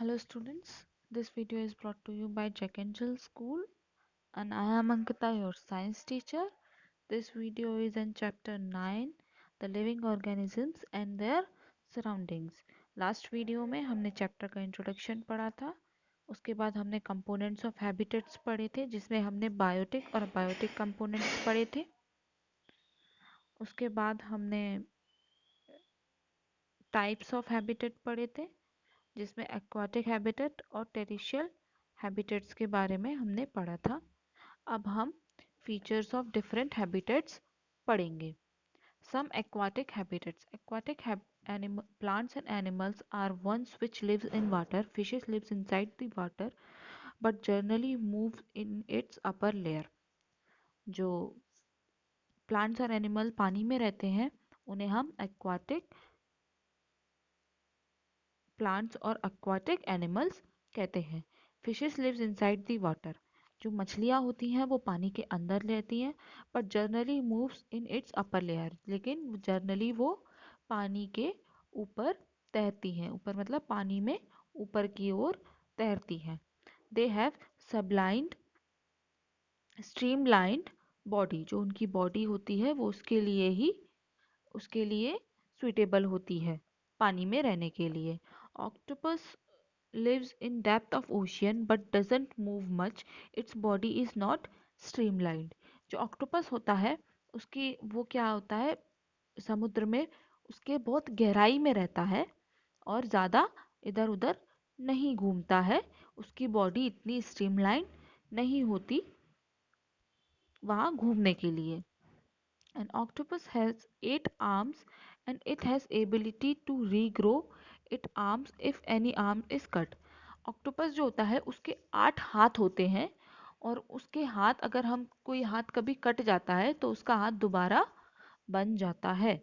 Hello students, this video is brought to you by Jack Angel School and I am Ankita, your science teacher. This video is in chapter 9, the living organisms and their surroundings. Last video में हमने chapter का introduction पढ़ा था, उसके बाद हमने components of habitats पढ़े थे जिसमें हमने बायोटिक और बायोटिक कंपोनेंट्स पढ़े थे। उसके बाद हमने टाइप्स ऑफ हैबिटेट पढ़े थे जिसमें एक्वाटिक हैबिटेट और टेरिशियल हैबिटेट्स के बारे में हमने पढ़ा था। अब हम फीचर्स ऑफ डिफरेंट हैबिटेट्स पढ़ेंगे। Some aquatic habitats plants and animals are ones which lives in water. Fishes lives inside the water but generally moves in its upper layer. जो प्लांट्स और एनिमल पानी में रहते हैं उन्हें हम एक्वाटिक प्लांट्स और एक्वाटिक एनिमल्स कहते हैं। Fishes lives inside the water, जो मछलियाँ होती हैं वो पानी के अंदर रहती हैं but generally moves in its upper layer, लेकिन जर्नली वो पानी के ऊपर तैरती हैं। ऊपर मतलब पानी में ऊपर की ओर तैरती हैं। दे हैव सबलाइंड स्ट्रीमलाइंड बॉडी, जो उनकी बॉडी होती है वो उसके लिए सुइटेबल होती है पानी में रहने के लिए। Octopus lives in depth of ocean but doesn't move much. Its body is not streamlined. जो ऑक्टोपस होता है उसकी वो क्या होता है, समुद्र में उसके बहुत गहराई में रहता है और ज़्यादा इधर उधर नहीं घूमता है। उसकी बॉडी इतनी स्ट्रीमलाइन नहीं होती वहाँ घूमने के लिए। An octopus has 8 arms and it has ability to regrow its arms if any arm is cut. Octopus जो होता है उसके 8 हाथ होते हैं और उसके हाथ अगर हम कोई हाथ कभी कट जाता है तो उसका हाथ दोबारा बन जाता है।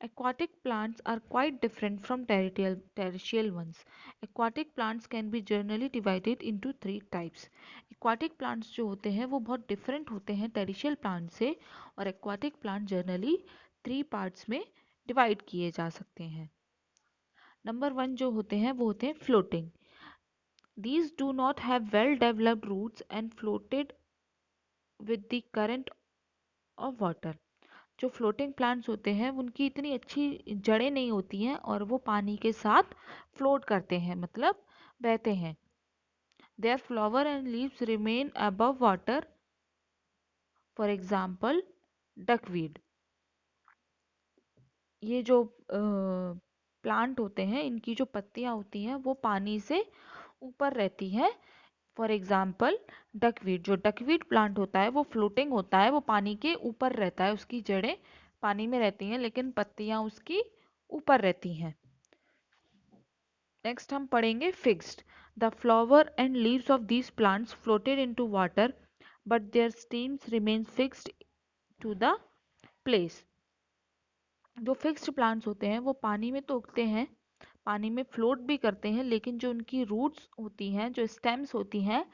Aquatic plants are quite different from terrestrial ones. Aquatic plants can be generally divided into 3 types. Aquatic plants जो होते हैं वो बहुत different होते हैं terrestrial plants से, और aquatic plant generally 3 parts में divide किए जा सकते हैं। नंबर 1 जो होते हैं वो होते हैं floating. These do not have well developed roots and floated with the current of water. जो फ्लोटिंग प्लांट्स होते हैं उनकी इतनी अच्छी जड़ें नहीं होती हैं और वो पानी के साथ फ्लोट करते हैं, मतलब बहते हैं। Their flower and leaves remain above water, for example duckweed. ये जो प्लांट होते हैं इनकी जो पत्तियां होती हैं वो पानी से ऊपर रहती हैं। फॉर एग्जाम्पल डकवीड, जो डकवीड प्लांट होता है वो फ्लोटिंग होता है, वो पानी के ऊपर रहता है, उसकी जड़ें पानी में रहती हैं लेकिन पत्तियां उसकी ऊपर रहती हैं। नेक्स्ट हम पढ़ेंगे fixed. The flower and leaves of these plants floated into water but their stems remain fixed to the place. जो फिक्स्ड प्लांट्स होते हैं वो पानी में तो उगते हैं, पानी में फ्लोट भी करते हैं, लेकिन जो उनकी रूट्स होती हैं, जो स्टेम्स होती हैं,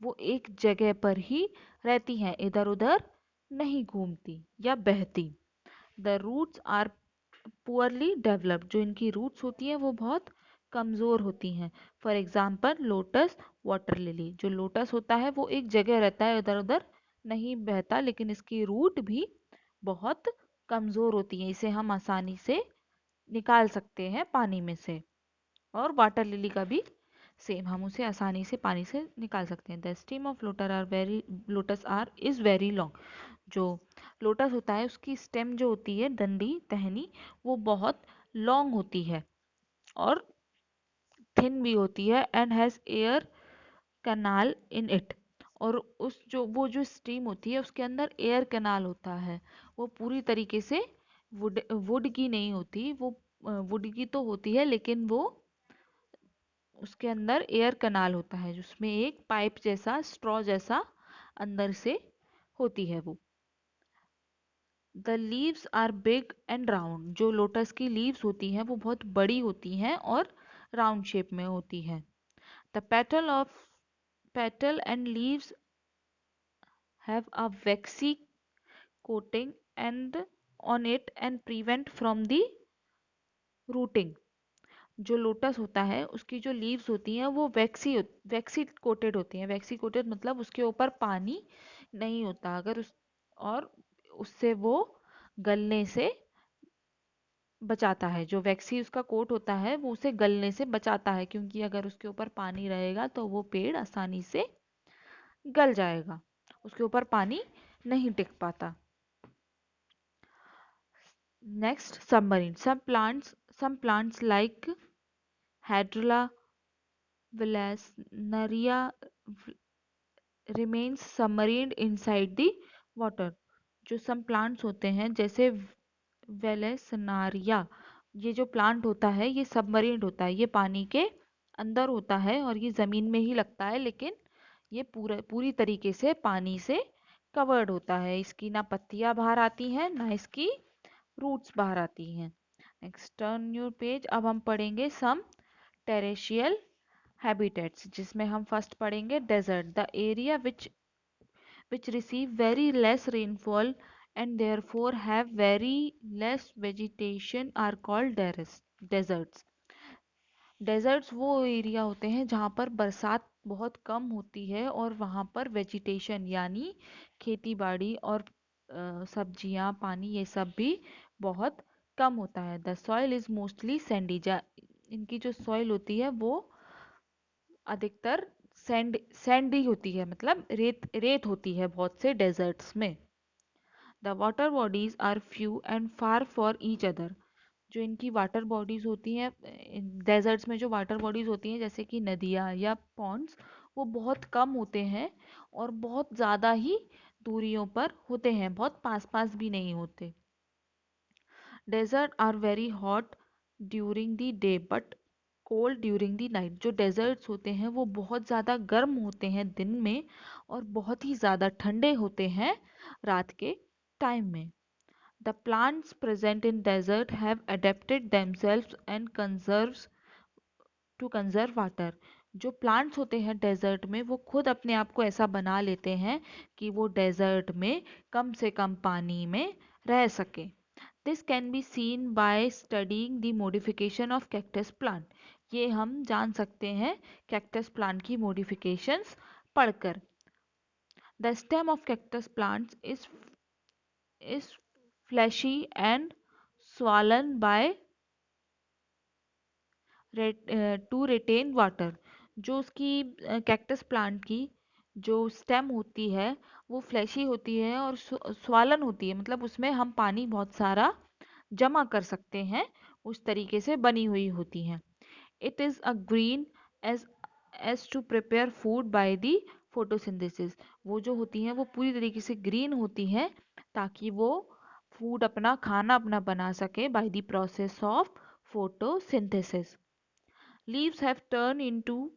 वो एक जगह पर ही रहती हैं, इधर उधर नहीं घूमती या बहती। The roots are poorly developed, जो इनकी रूट्स होती हैं वो बहुत कमज़ोर होती हैं। For example lotus, water lily. जो लोटस होता है वो एक जगह रहता है, इधर उधर नहीं बहता, लेकिन इसकी रूट भी बहुत कमज़ोर होती है, इसे हम आसानी से निकाल सकते हैं पानी में से। और वाटर लिली का भी सेम, हम उसे आसानी से पानी से निकाल सकते हैं। The stem of lotus are is very long. जो लोटस होता है उसकी स्टेम जो होती है, डंडी टहनी, वो बहुत लॉन्ग होती है और थिन भी होती है। And has air canal in it, और उस जो स्टीम होती है उसके अंदर एयर कैनाल होता है। वो पूरी तरीके से वुड की नहीं होती, वो वुड की तो होती है लेकिन वो उसके अंदर एयर कैनाल होता है जिसमें एक पाइप जैसा, स्ट्रॉ जैसा अंदर से होती है वो। The leaves are big and round. जो लोटस की लीव्स होती हैं वो बहुत बड़ी होती हैं और राउंड शेप में होती हैं। The petal and leaves have a vaccine coating and on it and prevent from the rooting. जो लोटस होता है उसकी जो लीव्स होती हैं वो वैक्सी कोटेड होती हैं। वैक्सी कोटेड मतलब उसके ऊपर पानी नहीं होता, अगर उस और उससे वो गलने से बचाता है। जो वैक्सी उसका कोट होता है वो उसे गलने से बचाता है, क्योंकि अगर उसके ऊपर पानी रहेगा तो वो पेड़ आसानी से गल जाएगा, उसके ऊपर पानी नहीं टिक पाता। Next, submarine. some plants like Hydrilla valesnaria remains submarined inside the water। जो सम प्लांट्स होते हैं जैसे वेलेसनारिया, ये जो प्लांट होता है ये सबमरीन होता है, ये पानी के अंदर होता है और ये ज़मीन में ही लगता है, लेकिन ये पूरी तरीके से पानी से कवर्ड होता है। इसकी ना पत्तियां बाहर आती हैं ना इसकी रूट्स बाहर आती हैं। Next, turn your page. अब हम पढ़ेंगे सम टेरेशियल हैबिटेट्स, जिसमें हम फर्स्ट पढ़ेंगे desert. The area which receive very less rainfall and therefore have very less vegetation are called deserts। Deserts वो एरिया होते हैं जहाँ पर बरसात बहुत कम होती है और वहाँ पर वेजिटेशन यानी खेती बाड़ी और सब्जियाँ, पानी, ये सब भी बहुत कम होता है। The soil is mostly Sandy. इनकी जो सॉइल होती है वो अधिकतर सैंडी होती है, मतलब रेत रेत होती है बहुत से डेजर्ट्स में। The water bodies are few and far for each other. जो इनकी वाटर बॉडीज होती हैं डेजर्ट्स में, जो वाटर बॉडीज होती हैं जैसे कि नदियाँ या पॉन्ड्स, वो बहुत कम होते हैं और बहुत ज़्यादा ही दूरियों पर होते हैं, बहुत पास पास भी नहीं होते। Desert are very hot during the day but cold during the night. जो डेजर्ट्स होते हैं वो बहुत ज़्यादा गर्म होते हैं दिन में और बहुत ही ज़्यादा ठंडे होते हैं रात के टाइम में। The plants present in desert have adapted themselves and conserves to conserve water। जो प्लांट्स होते हैं डेजर्ट में वो खुद अपने आप को ऐसा बना लेते हैं कि वो डेजर्ट में कम से कम पानी में रह सके। This can be seen by studying the modification of cactus plant. ये हम जान सकते हैं कैक्टस प्लांट की मॉडिफिकेशंस पढ़कर। The stem of cactus plants is fleshy and swollen by to retain water। जो उसकी कैक्टस प्लांट की जो स्टेम होती है वो फ्लैशी होती है और स्वालन होती है, मतलब उसमें हम पानी बहुत सारा जमा कर सकते हैं, उस तरीके से बनी हुई होती हैं। It is a green edge edge to prepare food by the photosynthesis. वो जो होती हैं वो पूरी तरीके से ग्रीन होती हैं ताकि वो फूड अपना खाना अपना बना सके by the process of photosynthesis. Leaves have turn into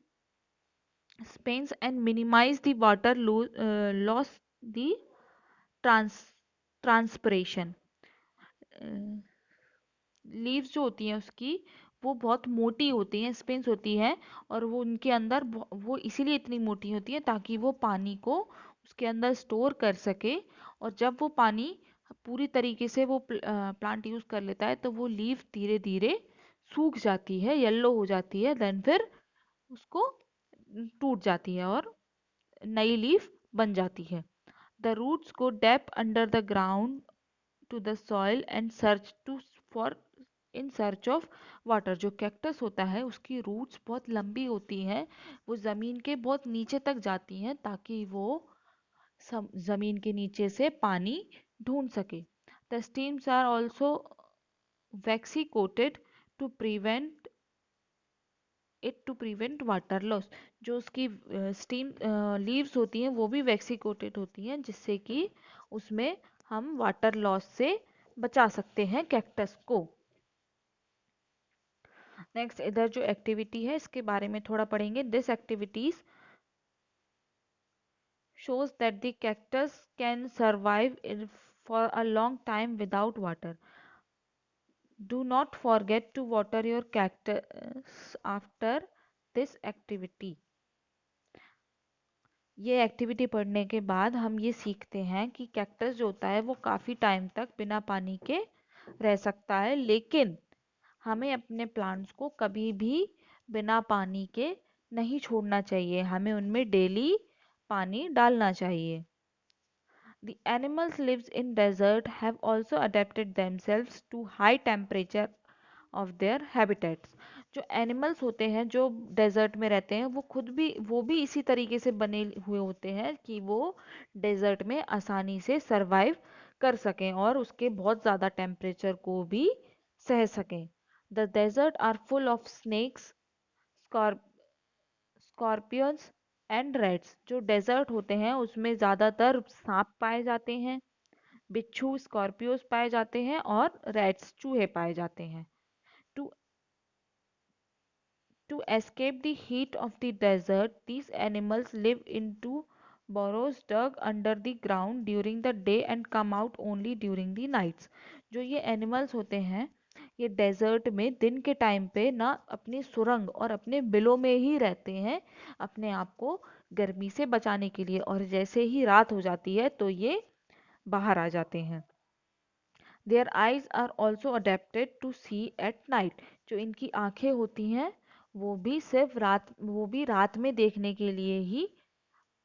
spines and minimise the water loss the trans transpiration. Leaves जो होती हैं उसकी वो बहुत मोटी होती हैं, स्पिन्स होती हैं, और वो उनके अंदर वो इसीलिए इतनी मोटी होती है ताकि वो पानी को उसके अंदर स्टोर कर सके, और जब वो पानी पूरी तरीके से वो प्लांट यूज़ कर लेता है तो वो लीव धीरे धीरे सूख जाती है, येलो हो जाती है, देन फिर उसको टूट जाती है और नई लीफ बन जाती है। The roots go deep under the ground to the soil and search to for in search of water. जो कैक्टस होता है उसकी रूट्स बहुत लंबी होती हैं, वो ज़मीन के बहुत नीचे तक जाती हैं ताकि वो ज़मीन के नीचे से पानी ढूंढ सके। The stems are also waxy coated to prevent water loss. जो उसकी स्टीम लीव्स होती हैं वो भी वैक्सी कोटेड होती हैं, जिससे कि उसमें हम वाटर लॉस से बचा सकते हैं कैक्टस को। नेक्स्ट, इधर जो एक्टिविटी है इसके बारे में थोड़ा पढ़ेंगे। This activities shows that the cactus can survive for a long time without water। Do not forget to water your cactus after this activity। ये एक्टिविटी पढ़ने के बाद हम ये सीखते हैं कि कैक्टस जो होता है वो काफ़ी टाइम तक बिना पानी के रह सकता है, लेकिन हमें अपने प्लांट्स को कभी भी बिना पानी के नहीं छोड़ना चाहिए, हमें उनमें डेली पानी डालना चाहिए। The animals lives in desert have also adapted themselves to high temperature of their habitats। जो एनिमल्स होते हैं जो डेजर्ट में रहते हैं वो खुद भी वो भी इसी तरीके से बने हुए होते हैं कि वो डेजर्ट में आसानी से सरवाइव कर सकें और उसके बहुत ज़्यादा टेम्परेचर को भी सह सकें। The desert are full of snakes, scorpions and rats. जो डेजर्ट होते हैं उसमें ज़्यादातर सांप पाए जाते हैं, बिच्छू स्कॉर्पियोस पाए जाते हैं और रैट्स चूहे पाए जाते हैं। To To escape the heat of the desert, these animals live into burrows dug under the ground during the day and come out only during the nights। जो ये एनिमल्स होते हैं ये डेजर्ट में दिन के टाइम पे ना अपनी सुरंग और अपने बिलों में ही रहते हैं अपने आप को गर्मी से बचाने के लिए, और जैसे ही रात हो जाती है तो ये बाहर आ जाते हैं। Their eyes are also adapted to see at night। जो इनकी आंखें होती हैं वो भी रात में देखने के लिए ही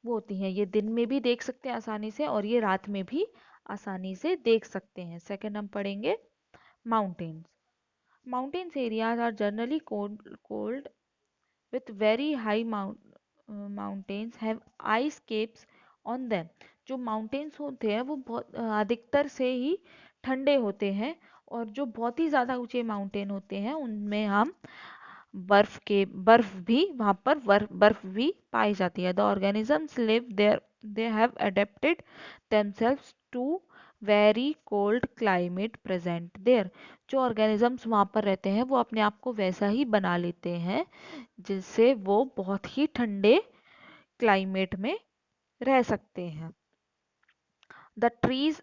वो होती हैं। ये दिन में भी देख सकते हैं आसानी से और ये रात में भी आसानी से देख सकते हैं। सेकंड हम पढ़ेंगे mountains. Mountains areas are generally cold with very high mountains have ice caps on them। जो माउंटेन्स होते हैं वो बहुत अधिकतर से ही ठंडे होते हैं, और जो बहुत ही ज़्यादा ऊंचे माउंटेन होते हैं उनमें हम बर्फ भी वहाँ पर बर्फ भी पाई जाती है। The organisms live there, they have adapted themselves to very cold climate present there. जो ऑर्गेनिजम्स वहाँ पर रहते हैं वो अपने आप को वैसा ही बना लेते हैं जिससे वो बहुत ही ठंडे क्लाइमेट में रह सकते हैं। The trees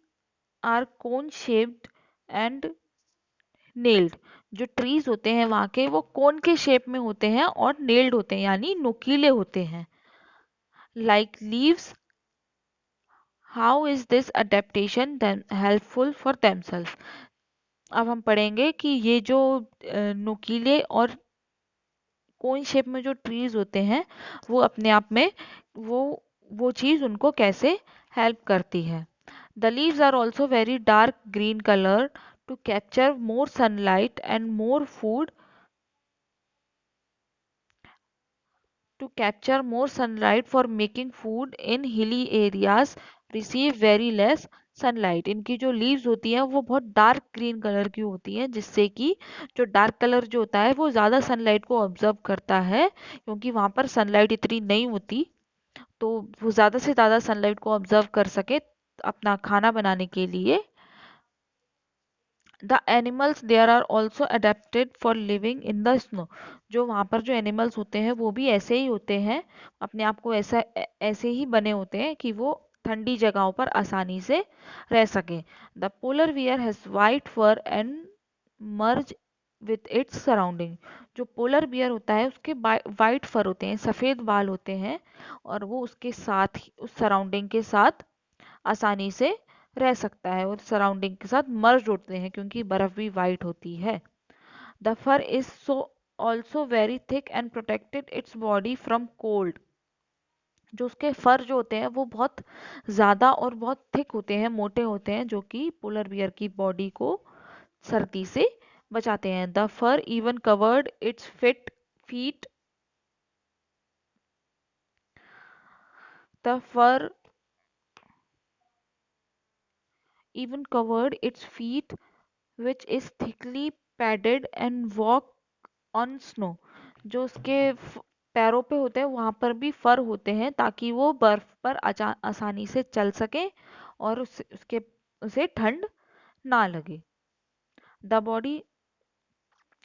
are cone shaped and nailed. जो ट्रीज होते हैं वहाँ के वो कोन के शेप में होते हैं और नेल्ड होते हैं यानी नुकीले होते हैं। Like leaves, how is this adaptation helpful for themself. अब हम पढ़ेंगे कि ये जो नुकीले और कोन शेप में जो ट्रीज होते हैं वो अपने आप में वो वो चीज़ उनको कैसे हेल्प करती है। The leaves are also very dark green colour to capture more sunlight and more food to capture more sunlight for making food in hilly areas receive very less sunlight। इनकी जो लीव्स होती हैं वो बहुत dark green colour की होती हैं जिससे कि जो डार्क कलर जो होता है वो ज़्यादा सनलाइट को ऑब्जर्व करता है, क्योंकि वहाँ पर सनलाइट इतनी नहीं होती तो वो ज़्यादा से ज़्यादा सनलाइट को ऑब्जर्व कर सके अपना खाना बनाने के लिए। The animals there are also adapted for living in the snow. जो वहाँ पर जो एनिमल्स होते हैं वो भी ऐसे ही होते हैं, अपने आप को ऐसे ही बने होते हैं कि वो ठंडी जगहों पर आसानी से रह सकें। The polar bear has white fur and merge with its surrounding. जो पोलर बियर होता है उसके वाइट फर होते हैं, सफ़ेद बाल होते हैं, और वो उसके साथ ही उस सराउंडिंग के साथ आसानी से रह सकता है और सराउंडिंग के साथ मर्ज होते हैं क्योंकि बर्फ भी वाइट होती है। The fur is so also very thick and protected its body from cold. जो उसके फर जो होते हैं वो बहुत ज़्यादा और बहुत थिक होते हैं, मोटे होते हैं, जो कि पोलर बियर की बॉडी को सर्दी से बचाते हैं। The fur even covered its fit feet the fur even covered its feet which is thickly padded and walk on snow। जो उसके पैरों पे होते हैं वहां पर भी फर होते हैं ताकि वो बर्फ पर आसानी से चल सके और उसे ठंड ना लगे। The body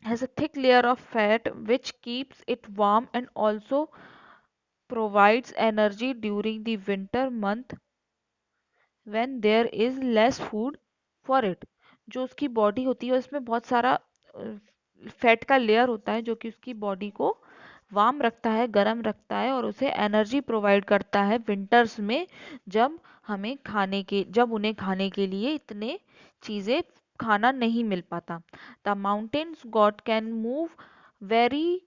has a thick layer of fat which keeps it warm and also provides energy during the winter month when there is less food for it। जो उसकी बॉडी होती है उसमें बहुत सारा फैट का लेयर होता है जो कि उसकी बॉडी को वार्म रखता है, गर्म रखता है और उसे एनर्जी प्रोवाइड करता है विंटर्स में, जब उन्हें खाने के लिए इतने चीज़ें खाना नहीं मिल पाता। The mountains God can move very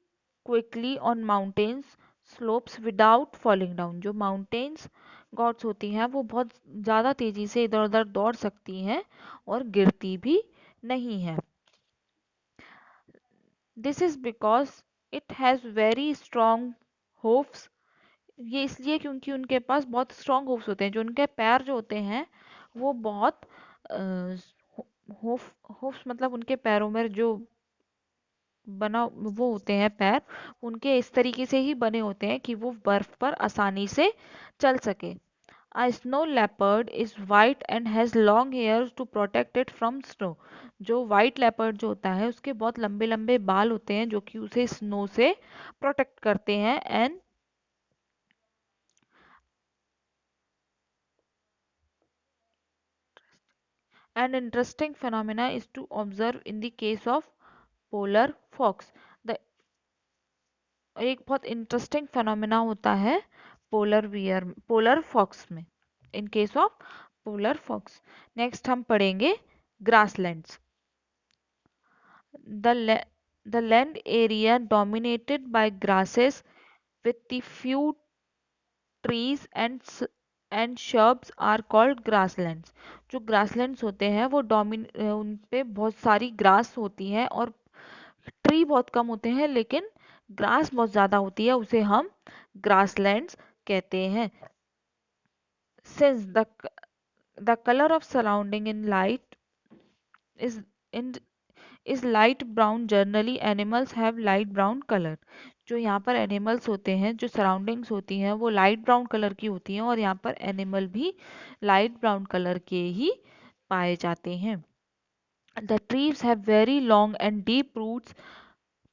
quickly on mountains slopes without falling down. जो माउंटेन्स गॉड्स होती हैं वो बहुत ज़्यादा तेज़ी से इधर उधर दौड़ सकती हैं और गिरती भी नहीं है। This is because it has very strong hoofs. ये इसलिए क्योंकि उनके पास बहुत स्ट्रॉन्ग होफ्स होते हैं। जो उनके पैर जो होते हैं वो बहुत होफ होफ्स मतलब उनके पैरों में जो बना वो होते हैं पैर, उनके इस तरीके से ही बने होते हैं कि वो बर्फ पर आसानी से चल सके। A snow leopard is white and has long hairs to protect it from snow। जो white leopard जो होता है उसके बहुत लंबे लंबे बाल होते हैं जो कि उसे स्नो से प्रोटेक्ट करते हैं। And an interesting phenomena is to observe in the case of polar fox। The एक बहुत इंटरेस्टिंग फिनोमेना होता है पोलर फॉक्स में, in case of polar fox. Next हम पढ़ेंगे grasslands. The, the land area dominated by grasses with the few trees and shrubs are called grasslands। जो grasslands होते हैं वो उन पे बहुत सारी ग्रास होती हैं और ट्री बहुत कम होते हैं, लेकिन ग्रास बहुत ज़्यादा होती है, उसे हम grasslands कहते हैं। Since the color of surrounding in light is in is light brown, generally animals have light brown color। जो यहाँ पर एनिमल्स होते हैं, जो सराउंडिंग्स होती हैं वो लाइट ब्राउन कलर की होती हैं और यहाँ पर एनिमल भी लाइट ब्राउन कलर के ही पाए जाते हैं। The trees have very long and deep roots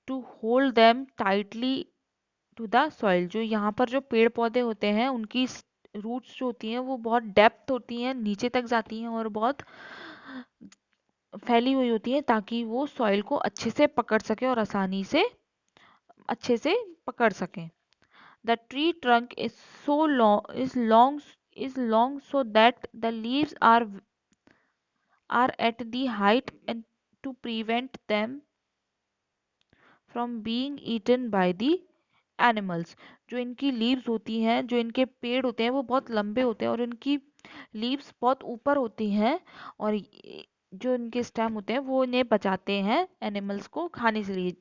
to hold them tightly to the soil. जो यहाँ पर जो पेड़ पौधे होते हैं उनकी रूट्स जो होती हैं वो बहुत डेप्थ होती हैं, नीचे तक जाती हैं और बहुत फैली हुई होती है ताकि वो सॉइल को अच्छे से पकड़ सके और आसानी से अच्छे से पकड़ सकें। The tree trunk is so long is long so that the leaves are at the height and to prevent them from being eaten by the animals. जो इनकी लीव्स होती हैं, जो इनके पेड़ होते हैं वो बहुत लंबे होते हैं और इनकी लीव्स बहुत ऊपर होती हैं और जो इनके स्टेम होते हैं वो इन्हें बचाते हैं एनिमल्स को खाने से लिए,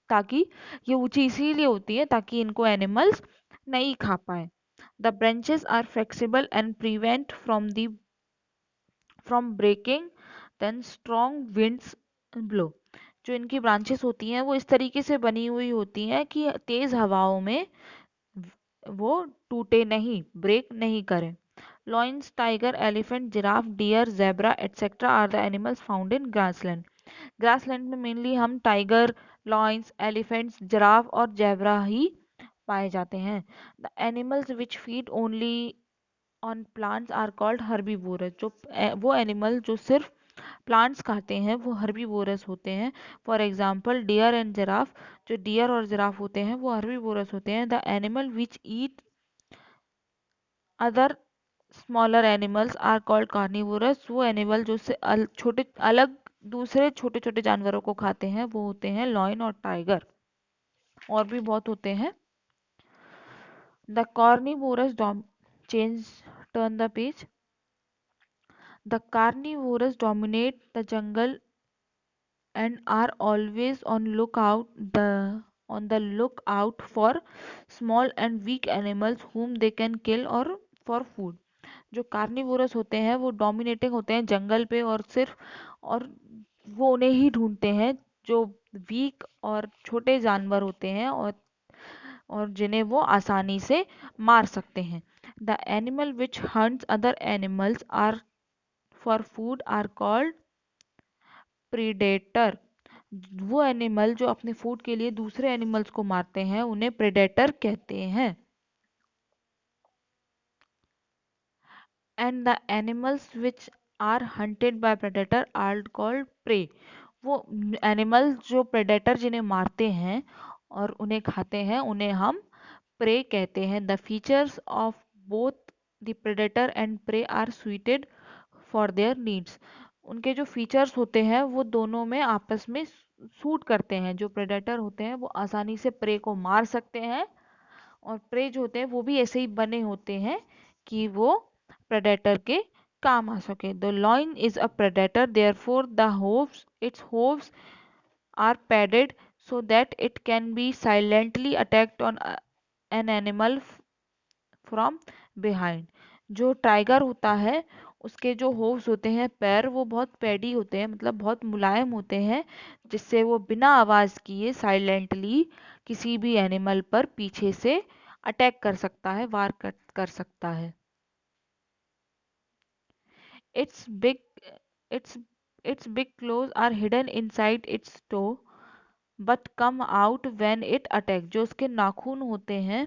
ताकि ये ऊंची इसीलिए होती है ताकि इनको एनिमल्स नहीं खा पाए। The branches are flexible and prevent from breaking then strong winds blow. जो इनकी ब्रांचेस होती हैं वो इस तरीके से बनी हुई होती हैं कि तेज हवाओं में वो टूटे नहीं, ब्रेक नहीं करें। Lions, tiger, elephant, giraffe, deer, zebra, etc. are the animals found in grassland। Grassland में मेनली हम टाइगर, लॉयंस, एलिफेंट्स, जिराफ और जेब्रा ही पाए जाते हैं। The animals which feed only on plants are called herbivorous. जो वो एनिमल जो सिर्फ प्लांट्स खाते हैं वो हर्बीवोरस होते हैं। For example deer and giraffe. जो डियर और जिराफ होते हैं वो हर्बीवोरस होते हैं। The animal which eat other smaller animals are called carnivorous. वो एनिमल जो से छोटे अलग दूसरे छोटे छोटे जानवरों को खाते हैं वो होते हैं लॉयन और टाइगर। और भी बहुत होते हैं। The carnivorous change turn the page. The carnivorous dominate the jungle and are always on the lookout for small and weak animals whom they can kill or for food। जो carnivorous होते हैं वो dominating होते हैं जंगल पे और सिर्फ और वो उन्हें ही ढूंढते हैं जो वीक और छोटे जानवर होते हैं और जिन्हें वो आसानी से मार सकते हैं। The animal which hunts other animals are for food are called predator. वो एनिमल जो अपने फूड के लिए दूसरे एनिमल्स को मारते हैं उन्हें प्रेडेटर कहते हैं। And the animals which are hunted by predator are called prey. वो एनिमल जो प्रेडेटर जिन्हें मारते हैं और उन्हें खाते हैं उन्हें हम प्रे कहते हैं। The features of both the predator and prey are suited for their needs. उनके जो फीचर्स होते हैं वो दोनों में आपस में सूट करते हैं। जो प्रेडेटर होते हैं वो आसानी से प्रे को मार सकते हैं, और प्रे जो होते हैं वो भी ऐसे ही बने होते हैं कि वो प्रेडेटर के काम आ सके। The lion is a predator, therefore the hooves its hooves are padded so that it can be silently attacked on an animal from behind। जो टाइगर होता है उसके जो होव्स होते हैं, पैर, वो बहुत पैडी होते हैं, मतलब बहुत मुलायम होते हैं, जिससे वो बिना आवाज किए साइलेंटली किसी भी एनिमल पर पीछे से अटैक कर सकता है, कर सकता है। its big its its big claws are hidden inside its toe but come out when it attack. जो उसके नाखून होते हैं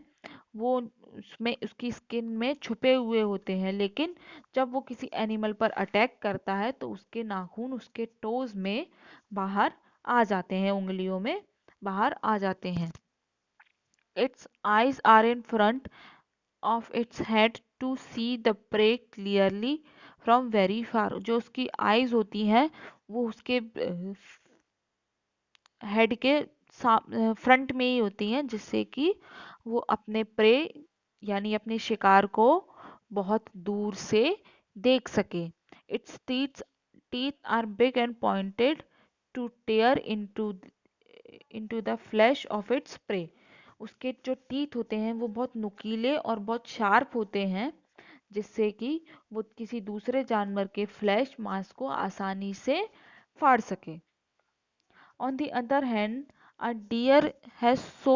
वो उसमें उसकी स्किन में छुपे हुए होते हैं, लेकिन जब वो किसी एनिमल पर अटैक करता है तो उसके नाखून उसके टोज में बाहर आ जाते हैं, उंगलियों में बाहर आ जाते हैं। Its eyes are in front of its head to see the prey clearly from very far. जो उसकी आईज होती हैं वो उसके हेड के फ्रंट में ही होती हैं, जिससे कि वो अपने प्रे यानी अपने शिकार को बहुत दूर से देख सके। Its teeth are big and pointed to tear into the flesh of its prey. उसके जो टीथ होते हैं वो बहुत नुकीले और बहुत शार्प होते हैं, जिससे कि वो किसी दूसरे जानवर के फ्लैश मांस को आसानी से फाड़ सके। On the other hand, a has so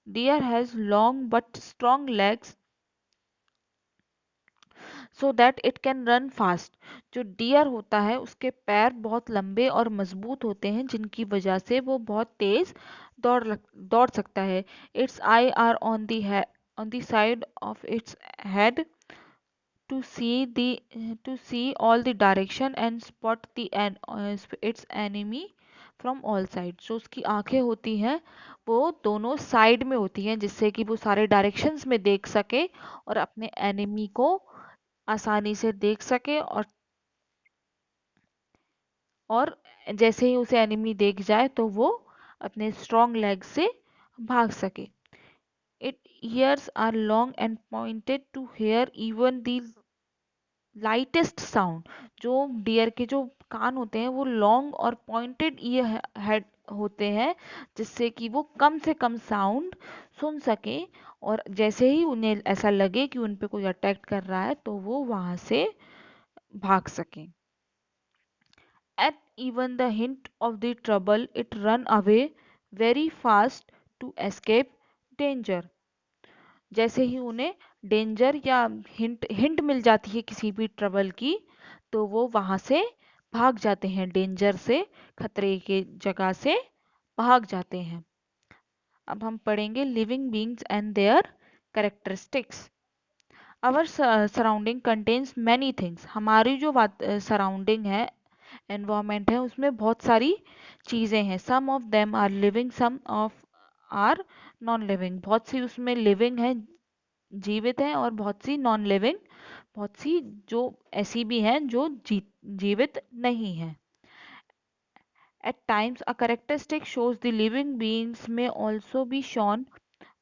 deer has long but strong legs so that it can run fast। जो डियर होता है उसके पैर बहुत लंबे और मजबूत होते हैं, जिनकी वजह से वो बहुत तेज दौड़ सकता है। It's I R on the side of its head to see the to see all the direction and spot its enemy from all sides। जो उसकी आंखें होती हैं वो दोनों साइड में होती हैं, जिससे कि वो सारे डायरेक्शंस में देख सके और अपने एनिमी को आसानी से देख सके, और जैसे ही उसे एनिमी देख जाए तो वो अपने स्ट्रॉन्ग लेग से भाग सके। It ears are long and pointed to hear even the lightest sound. जो डियर के जो कान होते हैं वो लॉन्ग और पॉइंटेड ये हेड होते हैं, जिससे कि वो कम से कम साउंड सुन सके, और जैसे ही उन्हें ऐसा लगे कि उन पे कोई अटैक कर रहा है तो वो वहां से भाग सके। At even the hint of the trouble it run away very fast to escape danger. जैसे ही उन्हें डेंजर या हिंट हिंट मिल जाती है किसी भी ट्रबल की, तो वो वहां से भाग जाते हैं, डेंजर से, खतरे के जगह से भाग जाते हैं। अब हम पढ़ेंगे living beings and their characteristics. Our surrounding contains many things. हमारी जो सराउंडिंग है, एनवायरमेंट है, उसमें बहुत सारी चीज़ें हैं। Some of them are living, some of are non living. बहुत सी उसमें लिविंग है, जीवित हैं, और बहुत सी नॉन लिविंग, बहुत सी जो ऐसी भी हैं जो जीवित नहीं है। At times, a characteristic shows the living beings may also be shown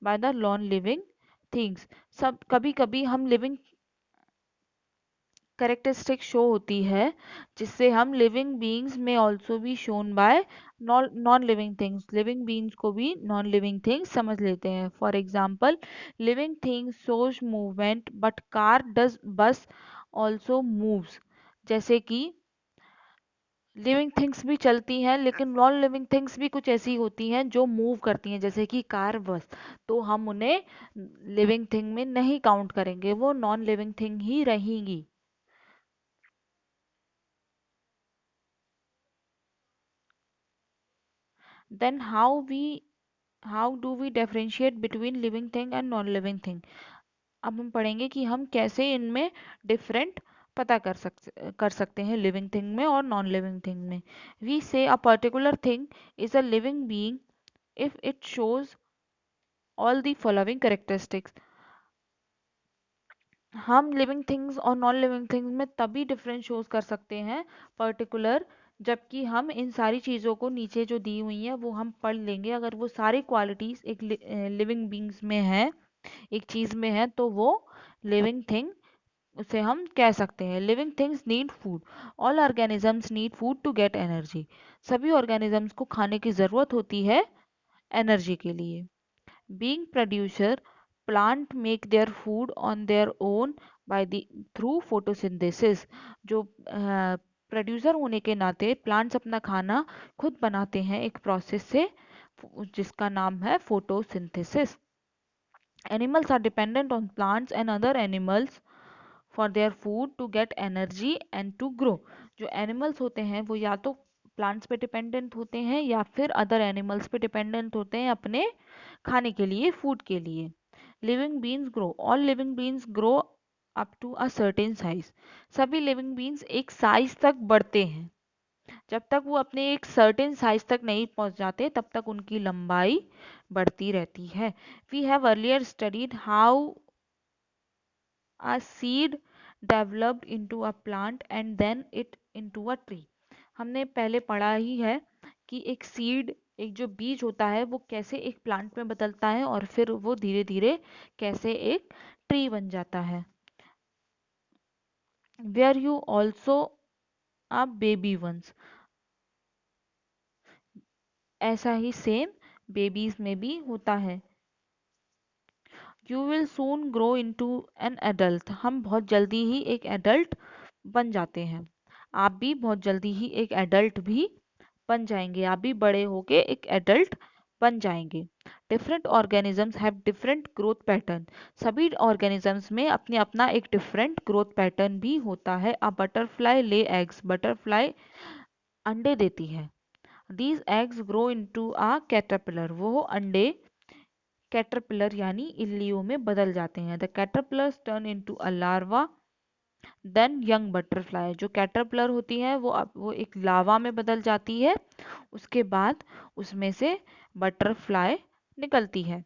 by the non-living things। सब कभी कभी हम लिविंग करेक्टरिस्टिक शो होती है जिससे हम लिविंग बीइंग्स में ऑल्सो भी shown by non living things. Living beings को भी नॉन लिविंग थिंग्स समझ लेते हैं। For example, living things shows movement but car does बस ऑल्सो मूव्स। जैसे कि लिविंग थिंग्स भी चलती हैं, लेकिन नॉन लिविंग थिंग्स भी कुछ ऐसी होती हैं जो मूव करती हैं, जैसे कि कार, बस। तो हम उन्हें लिविंग थिंग में नहीं काउंट करेंगे, वो नॉन लिविंग थिंग ही रहेंगी। Then how do we differentiate between living thing and non living thing. अब हम पढ़ेंगे कि हम कैसे इनमें डिफरेंट पता कर सकते हैं, लिविंग थिंग में और नॉन लिविंग थिंग में। वी से a particular thing is a living being if it shows all the following characteristics. हम लिविंग थिंग्स और नॉन लिविंग थिंग्स में तभी डिफरेंस शोज कर सकते हैं पर्टिकुलर, जबकि हम इन सारी चीज़ों को नीचे जो दी हुई है वो हम पढ़ लेंगे। अगर वो सारी क्वालिटीज एक लिविंग बींग्स में है, एक चीज़ में है, तो वो लिविंग थिंग उसे हम कह सकते हैं। Living things need food. All organisms need food to get energy. सभी ऑर्गेनिजम्स को खाने की ज़रूरत होती है एनर्जी के लिए। Being producer, plant make their food on their own by the through photosynthesis। जो प्रोड्यूसर होने के नाते प्लांट्स अपना खाना खुद बनाते हैं एक प्रोसेस से, जिसका नाम है photosynthesis. Animals are dependent on plants and other animals for their food to get energy and to grow। जो एनिमल्स होते हैं वो या तो प्लांट्स पे डिपेंडेंट होते हैं या फिर अदर एनिमल्स पे डिपेंडेंट होते हैं अपने खाने के लिए, फूड के लिए। Living beings grow. All living beings grow up to a certain size. सभी लिविंग बीन्स एक साइज तक बढ़ते हैं। जब तक वो अपने एक सर्टेन साइज तक नहीं पहुंच जाते तब तक उनकी लंबाई बढ़ती रहती है। We have earlier studied how a seed developed into a plant and then it into a tree। हमने पहले पढ़ा ही है कि एक सीड, एक जो बीज होता है वो कैसे एक प्लांट में बदलता है और फिर वो धीरे धीरे कैसे एक ट्री बन जाता है। Were you also a baby once. ऐसा ही सेम बेबीज में भी होता है। You will soon grow into an adult. हम बहुत जल्दी ही एक एडल्ट बन जाते हैं। आप भी बहुत जल्दी ही एक एडल्ट भी बन जाएंगे। आप भी बड़े होके एक एडल्ट बन जाएंगे। Different organisms have different growth pattern. सभी ऑर्गेनिजम्स में अपने अपना एक डिफरेंट ग्रोथ पैटर्न भी होता है। A butterfly lay eggs. Butterfly अंडे देती है। These eggs grow into a caterpillar. वो अंडे कैटरपिलर यानी इल्लियों में बदल जाते हैं। The caterpillars turn into a larva then young butterfly. जो कैटरपिलर होती है वो एक लावा में बदल जाती है, उसके बाद उसमें से बटरफ्लाई निकलती है।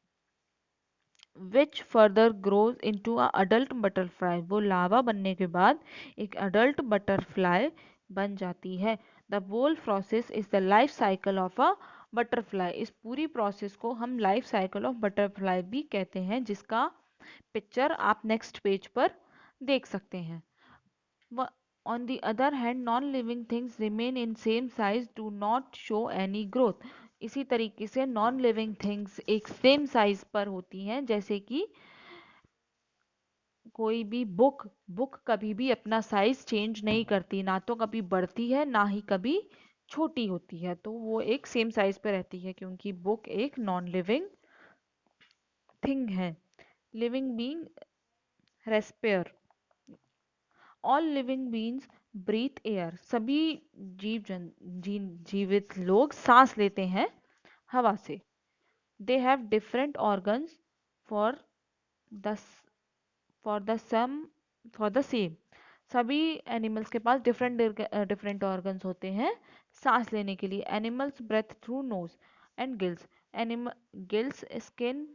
Which further grows into a adult butterfly. वो लावा बनने के बाद एक अडल्ट बटरफ्लाई बन जाती है। The whole process is the life cycle of a butterfly. इस पूरी प्रोसेस को हम लाइफ साइकिल ऑफ बटरफ्लाई भी कहते हैं, जिसका पिक्चर आप नेक्स्ट पेज पर देख सकते हैं। On the other hand, non-living things remain in same size, do not show any growth। इसी तरीके से नॉन लिविंग थिंग्स एक सेम साइज पर होती हैं, जैसे कि कोई भी बुक बुक कभी भी अपना साइज चेंज नहीं करती, ना तो कभी बढ़ती है ना ही कभी छोटी होती है, तो वो एक सेम साइज पे रहती है क्योंकि बुक एक नॉन लिविंग थिंग है। Living being respire. All living beings breathe air. सभी जीवित लोग सांस लेते हैं हवा से। They have different organs for the for the some for the same. सभी एनिमल्स के पास डिफरेंट डिफरेंट ऑर्गन्स होते हैं सांस लेने के लिए। Animals breathe through nose and gills. Animal gills, skin,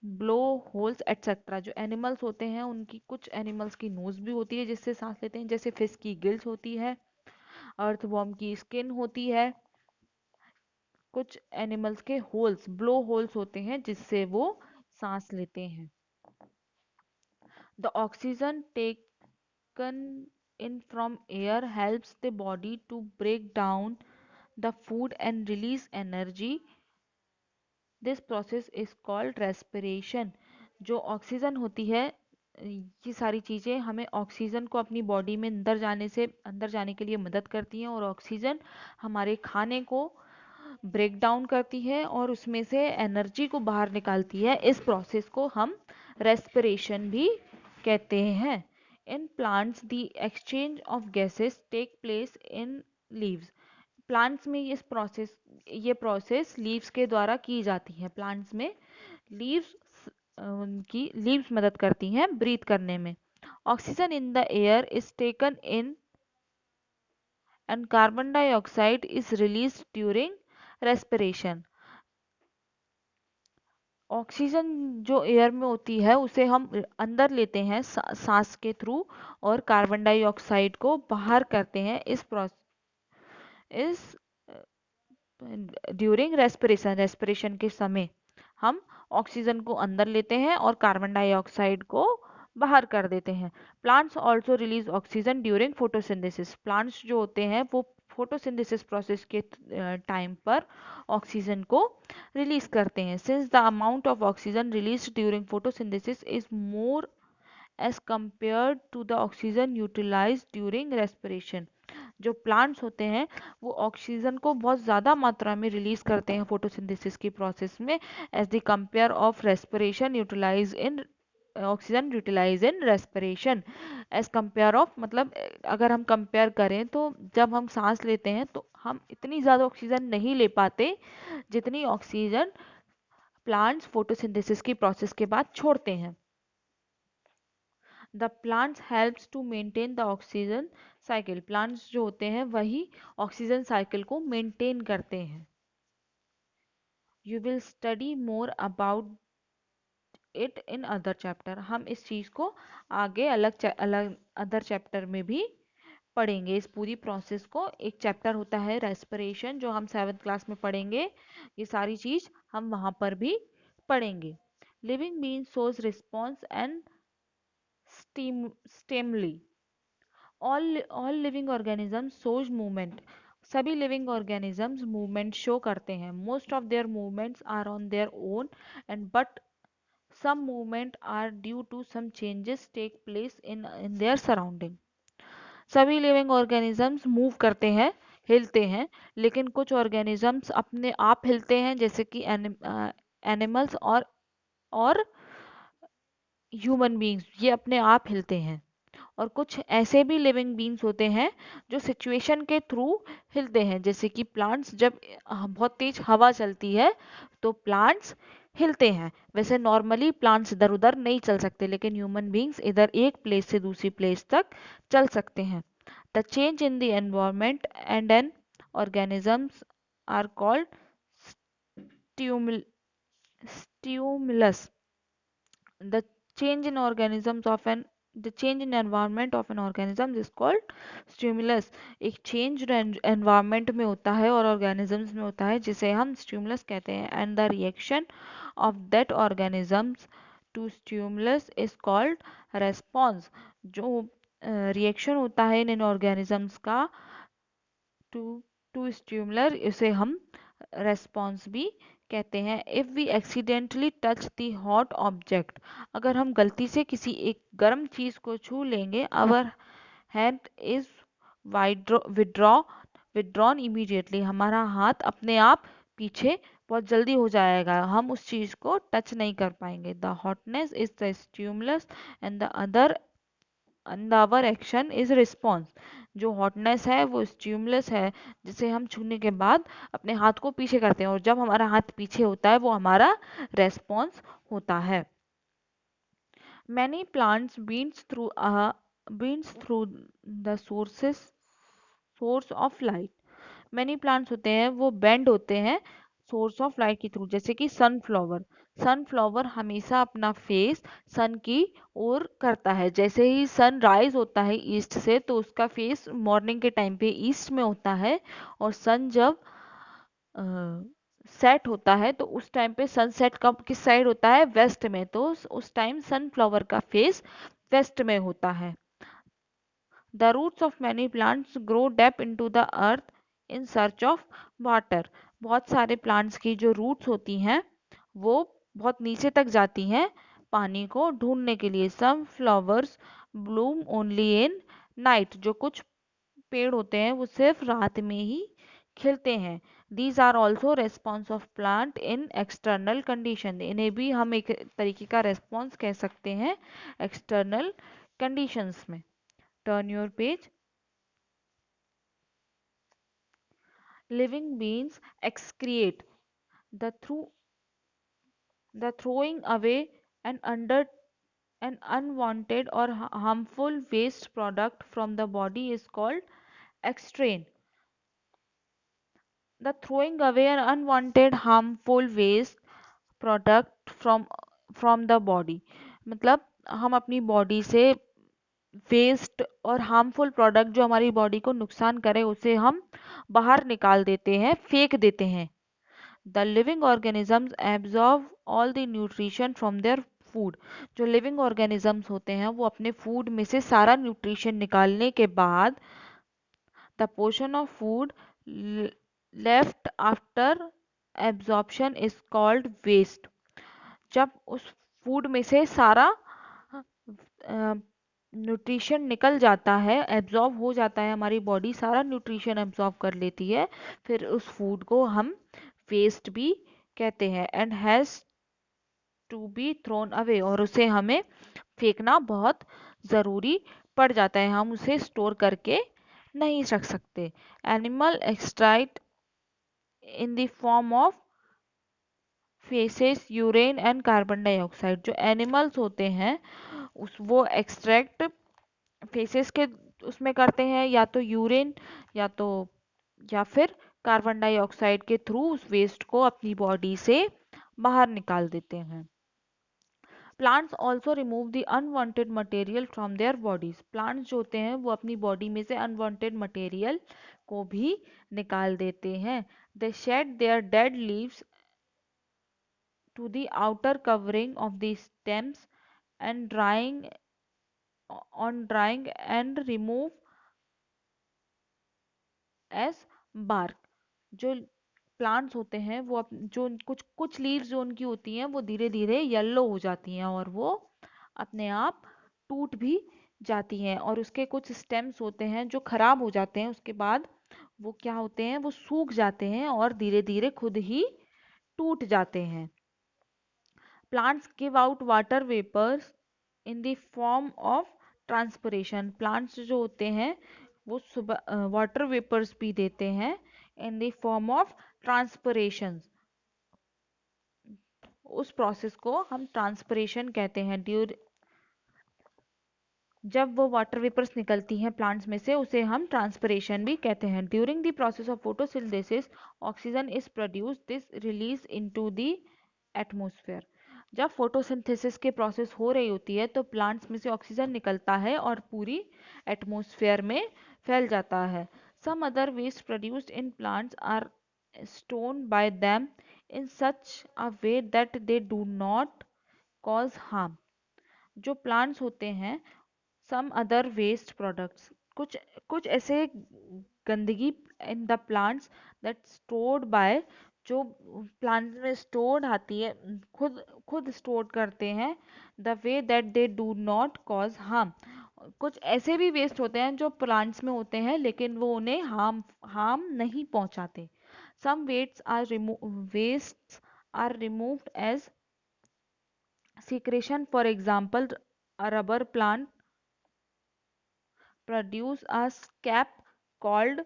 blow holes etcetera. जो एनिमल्स होते हैं उनकी, कुछ एनिमल्स की नोज भी होती है जिससे सांस लेते हैं, जैसे फिश की गिल्स होती है, अर्थवॉर्म की स्किन होती है। कुछ एनिमल्स के होल्स, ब्लो होल्स होते हैं जिससे वो सांस लेते हैं। The oxygen taken in from air helps the body to break down the food and release energy। This process is called respiration. जो ऑक्सीजन होती है, ये सारी चीज़ें हमें ऑक्सीजन को अपनी बॉडी में अंदर जाने के लिए मदद करती हैं, और ऑक्सीजन हमारे खाने को ब्रेक डाउन करती है और उसमें से एनर्जी को बाहर निकालती है। इस प्रोसेस को हम रेस्पिरेशन भी कहते हैं। In plants the exchange of gases take place in leaves. Plants में ये प्रोसेस लीव्स के द्वारा की जाती है। प्लांट्स में लीव्स उनकी लीव्स मदद करती हैं ब्रीथ करने में। Oxygen in the air is taken in and carbon dioxide is release during respiration. Oxygen जो एयर में होती है उसे हम अंदर लेते हैं सांस के थ्रू, और कार्बन डाइऑक्साइड को बाहर करते हैं इस ड्यूरिंग रेस्पिरेशन के समय हम ऑक्सीजन को अंदर लेते हैं और कार्बन डाइऑक्साइड को बाहर कर देते हैं। Plants also release oxygen during photosynthesis. Plants जो होते हैं वो फोटोसिंथेसिस प्रोसेस के टाइम पर ऑक्सीजन को रिलीज करते हैं। Since the amount of oxygen release during photosynthesis is more as compared to the oxygen utilized during respiration. जो प्लांट्स होते हैं वो ऑक्सीजन को बहुत ज़्यादा मात्रा में रिलीज करते हैं फोटोसिंथेसिस की प्रोसेस में, as the compare of respiration utilize in oxygen utilize in respiration. As compare of मतलब अगर हम कंपेयर करें तो जब हम सांस लेते हैं तो हम इतनी ज़्यादा ऑक्सीजन नहीं ले पाते जितनी ऑक्सीजन प्लांट्स फोटोसिंथेसिस की प्रोसेस के बाद छोड़ते हैं। The plants helps to maintain the oxygen cycle. Plants जो होते हैं वही ऑक्सीजन साइकिल को मेंटेन करते हैं। You will study more about it in other chapter. हम इस चीज़ को आगे अलग अलग अदर चैप्टर में भी पढ़ेंगे। इस पूरी प्रोसेस को, एक चैप्टर होता है रेस्पिरेशन जो हम 7th क्लास में पढ़ेंगे, ये सारी चीज़ हम वहाँ पर भी पढ़ेंगे। Living being shows response and stimuli. All living organisms shows movement. सभी लिविंग ऑर्गेनिजम्स मूवमेंट शो करते हैं। Most of their movements are on their own and but some movement are due to some changes take place in their surrounding। सभी living organisms move करते हैं, हिलते हैं, लेकिन कुछ ऑर्गेनिजम्स अपने आप हिलते हैं जैसे कि एनिमल्स और ह्यूमन बींग्स, ये अपने आप हिलते हैं। और कुछ ऐसे भी लिविंग बींग्स होते हैं जो सिचुएशन के थ्रू हिलते हैं, जैसे कि प्लांट्स। जब बहुत तेज हवा चलती है तो प्लांट्स हिलते हैं। वैसे नॉर्मली प्लांट्स इधर उधर नहीं चल सकते, लेकिन ह्यूमन बींग्स इधर एक प्लेस से दूसरी प्लेस तक चल सकते हैं। The change in the environment and an organisms are called stimulus. the change in organisms of an the change in environment of an organism is called stimulus। एक change environment में होता है और organisms में होता है जिसे हम stimulus कहते हैं, and the reaction of that organisms to stimulus is called response। जो रिएक्शन होता है इन ऑर्गेनिजम्स का टू टू स्टिमुलर, इसे हम रेस्पॉन्स भी कहते हैं। If we accidentally touch the hot object, अगर हम गलती से किसी एक गर्म चीज़ को छू लेंगे, our hand is withdraw withdrawn immediately, हमारा हाथ अपने आप पीछे बहुत जल्दी हो जाएगा, हम उस चीज़ को टच नहीं कर पाएंगे। The hotness is the stimulus and the other and our action is response। जो हॉटनेस है वो स्टिमुलस है जिसे हम छूने के बाद अपने हाथ को पीछे करते हैं, और जब हमारा हाथ पीछे होता है वो हमारा रेस्पॉन्स होता है। many plants beams through the source of light। Many plants होते हैं वो बेंड होते हैं सोर्स ऑफ लाइट के थ्रू, जैसे कि सनफ्लावर। सनफ्लावर हमेशा अपना फेस सन की ओर करता है। जैसे ही सन राइज होता है ईस्ट से तो उसका फेस मॉर्निंग के टाइम पे ईस्ट में होता है, और सन जब सेट होता है तो उस टाइम पे सनसेट कब किस साइड होता है, वेस्ट में, तो उस टाइम सनफ्लावर का फेस वेस्ट में होता है। The roots of many plants grow deep into the earth in search of water। बहुत सारे प्लांट्स की जो रूट्स होती हैं वो बहुत नीचे तक जाती हैं पानी को ढूंढने के लिए। Some flowers bloom only in night। जो कुछ पेड़ होते हैं वो सिर्फ रात में ही खिलते हैं। These are also response of plant in external condition। इन्हें भी हम एक तरीके का रेस्पॉन्स कह सकते हैं एक्सटर्नल कंडीशंस में। Turn your page। Living beings excrete the through the throwing away and under an unwanted or harmful waste product from the body is called extrain। The throwing away an unwanted harmful waste product from from the body, मतलब हम अपनी body से waste और harmful product जो हमारी body को नुकसान करे उसे हम बाहर निकाल देते हैं, फेंक देते हैं। The living organisms absorb all the nutrition from their food. जो लिविंग ऑर्गेनिजम्स होते हैं वो अपने फूड में से सारा न्यूट्रिशन निकालने के बाद the portion of food left after absorption is called waste. जब उस फूड में से सारा न्यूट्रिशन निकल जाता है, एब्जॉर्ब हो जाता है, हमारी बॉडी सारा न्यूट्रिशन एब्जॉर्ब कर लेती है, फिर उस फूड को हम वेस्ट भी कहते हैं and has to be thrown away, और उसे हमें फेंकना बहुत ज़रूरी पड़ जाता है, हम उसे स्टोर करके नहीं रख सकते। Animal extract in the form of faces, यूरेन and carbon dioxide. जो एनिमल्स होते हैं उस वो एक्सट्रैक्ट फेसेस के उसमें करते हैं, या तो यूरिन या तो या फिर कार्बन डाइऑक्साइड के थ्रू उस वेस्ट को अपनी बॉडी से बाहर निकाल देते हैं। Plants also remove the unwanted material from their bodies. Plants जो होते हैं वो अपनी बॉडी में से अनवांटेड मटेरियल को भी निकाल देते हैं। They shed their dead leaves to the outer covering of the stems and drying and remove as bark. जो प्लांट्स होते हैं वो जो कुछ कुछ लीव्स जो उनकी होती हैं वो धीरे धीरे येलो हो जाती हैं और वो अपने आप टूट भी जाती हैं, और उसके कुछ स्टेम्स होते हैं जो खराब हो जाते हैं, उसके बाद वो क्या होते हैं, वो सूख जाते हैं और धीरे धीरे खुद ही टूट जाते हैं। Plants give out water vapours in the form of transpiration. Plants जो होते हैं वो सुबह वाटर वेपर्स भी देते हैं इन द फॉर्म ऑफ ट्रांसपिरेशन। उस प्रोसेस को हम ट्रांसपिरेशन कहते हैं। जब वो वाटर वेपर्स निकलती हैं प्लांट्स में से उसे हम ट्रांसपिरेशन भी कहते हैं। During the process of photosynthesis oxygen is produced, this release into the atmosphere. जब फोटोसिंथेसिस के प्रोसेस हो रही होती है तो प्लांट्स में से ऑक्सीजन निकलता है और पूरी एटमॉस्फेयर में फैल जाता है। Some other waste produced in plants are stored by them in such a way that they do not cause harm. जो प्लांट्स होते हैं सम अदर वेस्ट प्रोडक्ट्स, कुछ कुछ ऐसे गंदगी in the plants that stored bye, जो प्लांट में stored आती है, खुद खुद स्टोर करते हैं, the way that they do not cause harm. कुछ ऐसे भी वेस्ट होते हैं जो प्लांट्स में होते हैं लेकिन वो उन्हें हार्म हार्म नहीं पहुंचाते। Some waste are removed as secretion, for example a rubber plant produce a cap called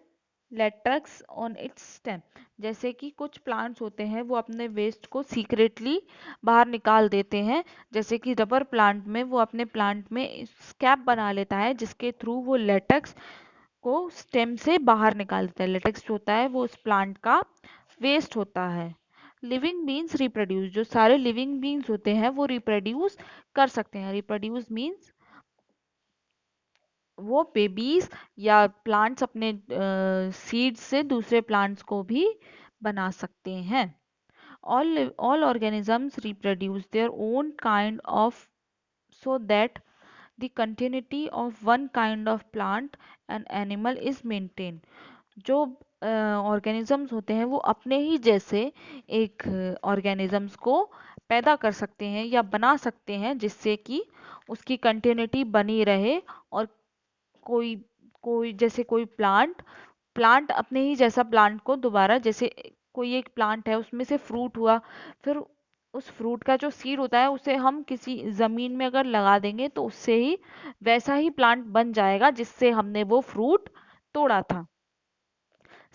latex on its stem। जैसे कि कुछ प्लांट्स होते हैं वो अपने वेस्ट को सीक्रेटली बाहर निकाल देते हैं, जैसे कि रबर प्लांट में वो अपने प्लांट में कैप बना लेता है जिसके थ्रू वो लेटेक्स को स्टेम से बाहर निकाल देता है। लेटेक्स होता है वो उस प्लांट का वेस्ट होता है। लिविंग बीन्स रिप्रोड्यूस, जो सारे लिविंग बीन्स होते हैं वो रिप्रोड्यूस कर सकते हैं। रिप्रोड्यूस मीन्स वो बेबीज या प्लांट्स अपने सीड्स से दूसरे प्लांट्स को भी बना सकते हैं। all organisms reproduce their own kind of, so that the continuity of one kind of plant and animal is maintained। जो ऑर्गेनिजम्स होते हैं वो अपने ही जैसे एक ऑर्गेनिजम्स को पैदा कर सकते हैं या बना सकते हैं जिससे कि उसकी कंटिन्यूटी बनी रहे, और कोई कोई जैसे कोई प्लांट प्लांट अपने ही जैसा प्लांट को दोबारा, जैसे कोई एक प्लांट है उसमें से फ्रूट हुआ, फिर उस फ्रूट का जो सीड होता है उसे हम किसी जमीन में अगर लगा देंगे तो उससे ही वैसा ही प्लांट बन जाएगा जिससे हमने वो फ्रूट तोड़ा था।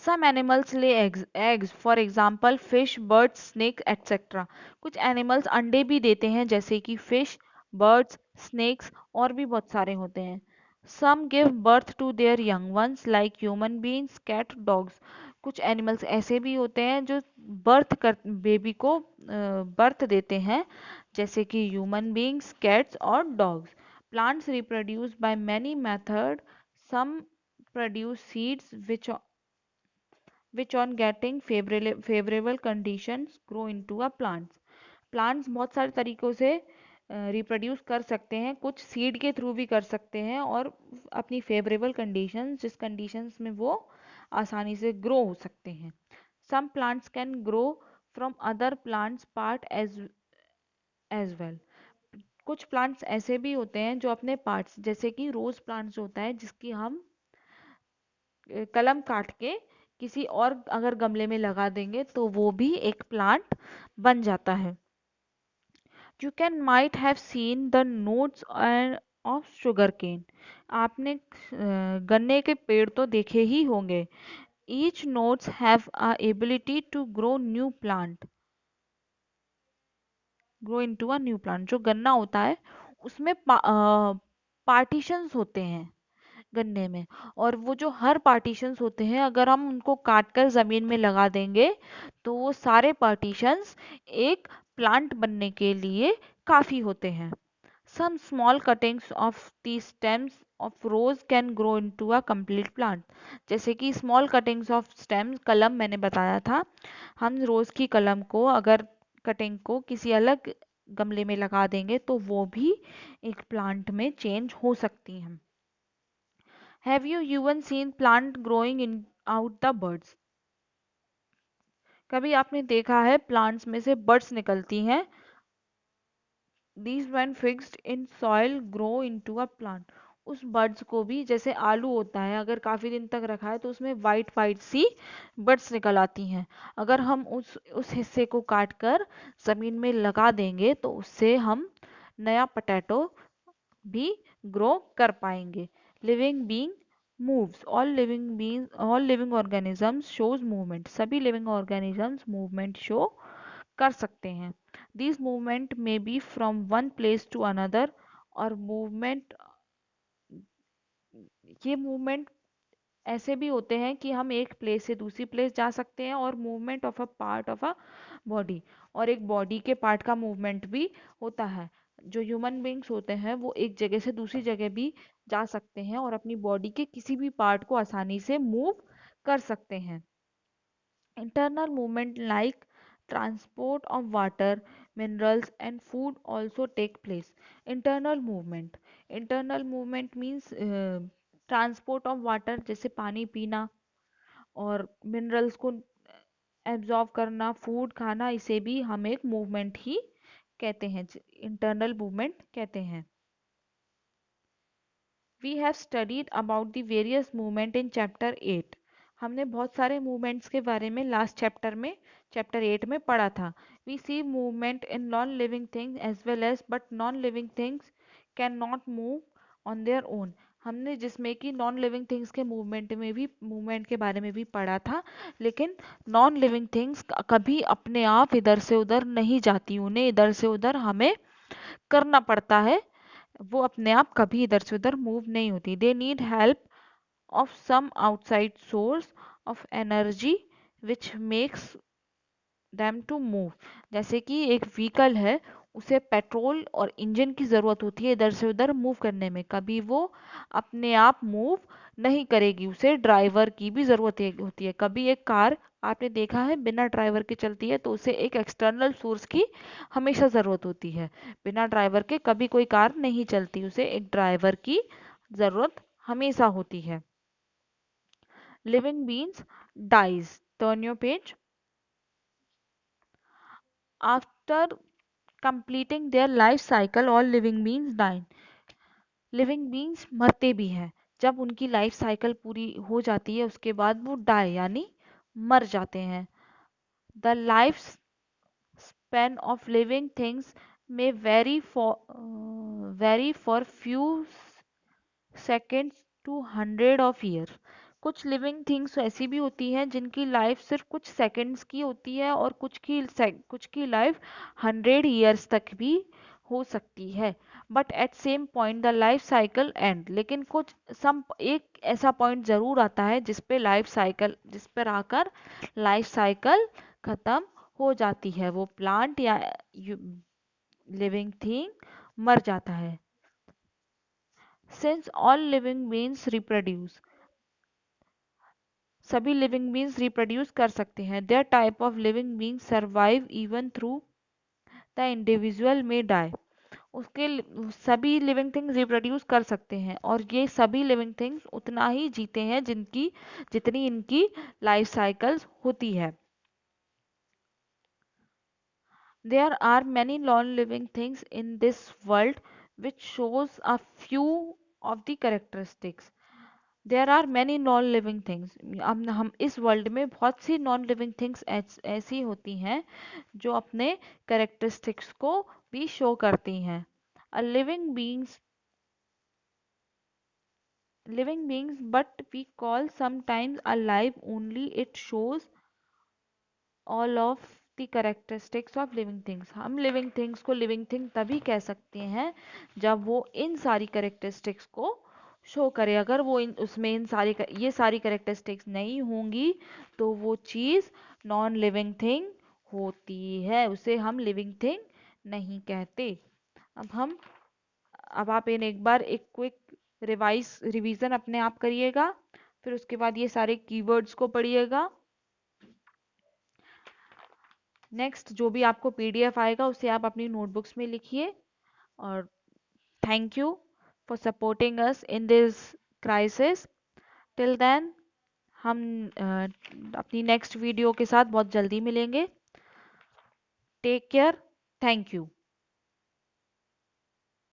Some animals lay eggs, for example fish, birds, snake etcetera. कुछ एनिमल्स अंडे भी देते हैं जैसे कि फिश, बर्ड्स, स्नेक्स और भी बहुत सारे होते हैं। Some give birth to their young ones like human beings, cat, dogs. कुछ एनिमल्स ऐसे भी होते हैं जो बर्थ कर बेबी को बर्थ देते हैं, जैसे कि ह्यूमन बींग्स, कैट्स और dogs. Plants reproduce by many method, some produce seeds which on getting favorable conditions grow into a plants। Plants बहुत सारे तरीकों से रिप्रोड्यूस कर सकते हैं, कुछ सीड के थ्रू भी कर सकते हैं और अपनी फेवरेबल कंडीशंस, जिस कंडीशंस में वो आसानी से ग्रो हो सकते हैं। Some plants can grow from other plants part as well. कुछ प्लांट्स ऐसे भी होते हैं जो अपने पार्ट्स, जैसे कि रोज प्लांट्स होता है जिसकी हम कलम काट के किसी और अगर गमले में लगा देंगे तो वो भी एक प्लांट बन जाता है। You can might have seen the nodes of sugar cane. आपने गन्ने के पेड़ तो देखे ही होंगे। Each nodes have a ability to grow into a new plant. जो गन्ना होता है उसमें पार्टीशंस होते हैं गन्ने में, और वो जो हर पार्टीशंस होते हैं अगर हम उनको काट कर ज़मीन में लगा देंगे तो वो सारे पार्टीशंस एक प्लांट बनने के लिए काफ़ी होते हैं। Some small cuttings of the stems of rose can grow into a complete plant. जैसे कि स्मॉल कटिंग्स ऑफ स्टेम्स, कलम मैंने बताया था, हम रोज की कलम को अगर कटिंग को किसी अलग गमले में लगा देंगे तो वो भी एक प्लांट में चेंज हो सकती हैं। Have you even seen plant growing in out the buds? कभी आपने देखा है प्लांट्स में से बर्ड्स निकलती हैं? These when fixed in soil grow into a plant। उस बर्ड्स को भी, जैसे आलू होता है, अगर काफी दिन तक रखा है तो उसमें वाइट वाइट सी बर्ड्स निकल आती हैं। अगर हम उस हिस्से को काट कर जमीन में लगा देंगे तो उससे हम नया पोटैटो भी ग्रो कर पाएंगे। Living being moves. All living organisms shows movement. सभी लिविंग ऑर्गेनिजम्स मूवमेंट शो कर सकते हैं। This movement may be from one place to another. और मूवमेंट, ये मूवमेंट ऐसे भी होते हैं कि हम एक प्लेस से दूसरी प्लेस जा सकते हैं, और movement of a part of a body, और एक बॉडी के पार्ट का मूवमेंट भी होता है। जो ह्यूमन बींग्स होते हैं वो एक जगह से दूसरी जगह भी जा सकते हैं और अपनी बॉडी के किसी भी पार्ट को आसानी से मूव कर सकते हैं। Internal movement like transport of water, minerals and food also take place। internal movement means transport of water, जैसे पानी पीना और मिनरल्स को एब्जॉर्ब करना, फूड खाना, इसे भी हम एक मूवमेंट ही कहते हैं, इंटरनल मूवमेंट कहते हैं। We have studied about the various movement in chapter 8। हमने बहुत सारे मूवमेंट्स के बारे में लास्ट चैप्टर में, चैप्टर 8 में पढ़ा था। We see movement in non living things as well as, but non living things can not move on their own. हमने जिसमें कि नॉन लिविंग थिंग्स के मूवमेंट के बारे में भी पढ़ा था, लेकिन नॉन लिविंग थिंग्स कभी अपने आप इधर से उधर नहीं जाती, उन्हें इधर से उधर हमें करना पड़ता है। वो अपने आप कभी इधर से उधर मूव नहीं होती। They need help of some outside source of energy which makes them to move. जैसे कि एक व्हीकल है, उसे पेट्रोल और इंजन की ज़रूरत होती है इधर से उधर मूव करने में, कभी वो अपने आप मूव नहीं करेगी, उसे ड्राइवर की भी ज़रूरत होती है। कभी एक कार आपने देखा है बिना ड्राइवर के चलती है, तो उसे एक एक्सटर्नल सोर्स की हमेशा ज़रूरत होती है। बिना ड्राइवर के कभी कोई कार नहीं चलती, उसे एक ड्राइवर की ज़रूरत हमेशा होती है। Living beings dies. Turn your page. After completing their life cycle all living beings die। Living beings मरते भी हैं, जब उनकी लाइफ साइकिल पूरी हो जाती है उसके बाद वो डाई यानी मर जाते हैं। The life span of living things में very for few seconds to hundred of year. कुछ लिविंग थिंग्स ऐसी भी होती हैं जिनकी लाइफ सिर्फ कुछ सेकंड्स की होती है, और कुछ की लाइफ 100 ईयर्स तक भी हो सकती है, but at same point the life cycle and. लेकिन कुछ सम एक ऐसा पॉइंट जरूर आता है जिस पर आकर लाइफ साइकिल खत्म हो जाती है, वो प्लांट या लिविंग थिंग मर जाता है। Since all living beings reproduce, सभी लिविंग बीइंग्स रिप्रोड्यूस कर सकते हैं, their type of living being survive even through the individual may die. सभी लिविंग थिंग्स रिप्रोड्यूस कर सकते हैं और ये सभी लिविंग थिंग्स उतना ही जीते हैं जितनी इनकी लाइफ साइकिल्स होती है। There are many non-living things in this world which shows a few of the characteristics. There are many non-living things. हम इस वर्ल्ड में बहुत सी non-living things ऐसी होती हैं जो अपने characteristics को भी शो करती हैं। A living beings but we call sometimes alive only it shows all of the characteristics of living things. हम लिविंग थिंग्स को लिविंग थिंग तभी कह सकते हैं जब वो इन सारी करेक्टरिस्टिक्स को शो करे। अगर वो उसमें ये सारी करेक्टरिस्टिक्स नहीं होंगी तो वो चीज़ नॉन लिविंग थिंग होती है, उसे हम लिविंग थिंग नहीं कहते। अब हम अब आप इन एक बार एक क्विक रिवीजन अपने आप करिएगा, फिर उसके बाद ये सारे कीवर्ड्स को पढ़िएगा। नेक्स्ट जो भी आपको पीडीएफ आएगा उसे आप अपनी नोटबुक्स में लिखिए। और thank you for supporting us in this crisis. Till then हम अपनी नेक्स्ट वीडियो के साथ बहुत जल्दी मिलेंगे। Take care. Thank you.